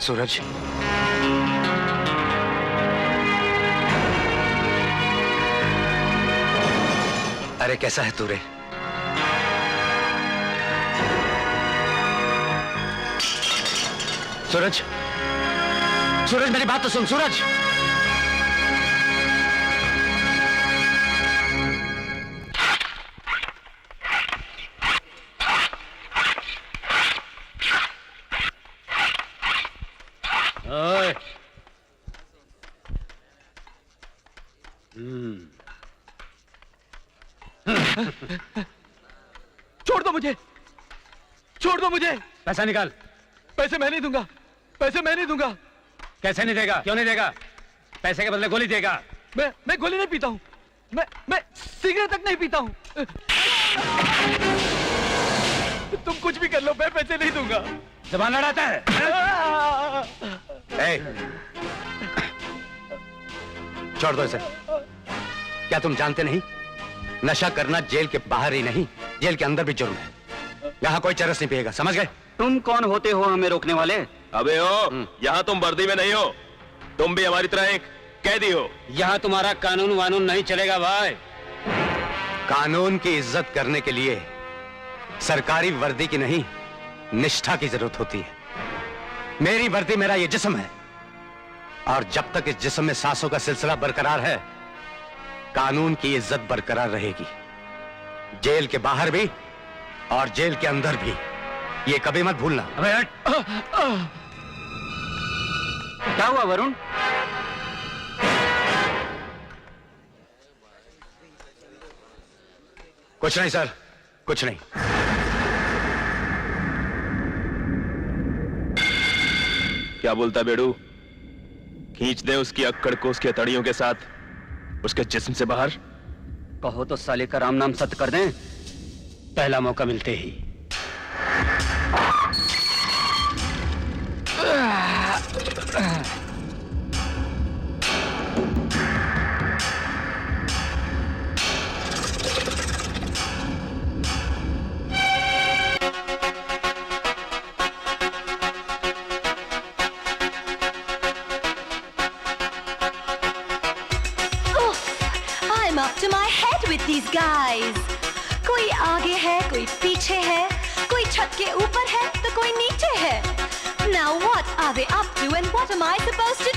सूरज, अरे कैसा है तू रे? सूरज, सूरज मेरी बात तो सुन सूरज। ओए, छोड़ दो मुझे, छोड़ दो मुझे। पैसा निकाल। पैसे मैं नहीं दूंगा, पैसे मैं नहीं दूंगा। कैसे नहीं देगा? क्यों नहीं देगा? पैसे के बदले गोली देगा। मैं गोली नहीं पीता हूँ, मैं सिगरेट तक नहीं पीता हूँ। तुम कुछ भी कर लो, मैं पैसे नहीं दूंगा। जबान लड़ाता है? छोड़ दो इसे। क्या तुम जानते नहीं, नशा करना जेल के बाहर ही नहीं, जेल के अंदर भी जुर्म है। यहाँ कोई चरस नहीं पिएगा, समझ गए? तुम कौन होते हो हमें रोकने वाले? अबे हो, यहाँ तुम वर्दी में नहीं हो, तुम भी हमारी तरह एक कैदी हो। यहाँ तुम्हारा कानून वानून नहीं चलेगा भाई। कानून की इज्जत करने के लिए सरकारी वर्दी की नहीं, निष्ठा की जरूरत होती है। मेरी वर्दी मेरा ये जिस्म है, और जब तक इस जिस्म में सांसों का सिलसिला बरकरार है, कानून की इज्जत बरकरार रहेगी। जेल के बाहर भी और जेल के अंदर भी, ये कभी मत भूलना। अबे हट। क्या हुआ वरुण? कुछ नहीं सर, कुछ नहीं। क्या बोलता बेड़ू? खींच दे उसकी अक्कड़ को उसके तड़ियों के साथ उसके जिस्म से बाहर। कहो तो साले का राम नाम सत्य कर दें, पहला मौका मिलते ही। I'm up to my head with these guys. कोई आगे है, कोई पीछे है, कोई छत के ऊपर है तो कोई नीचे है. Now what are they up to and what am I supposed to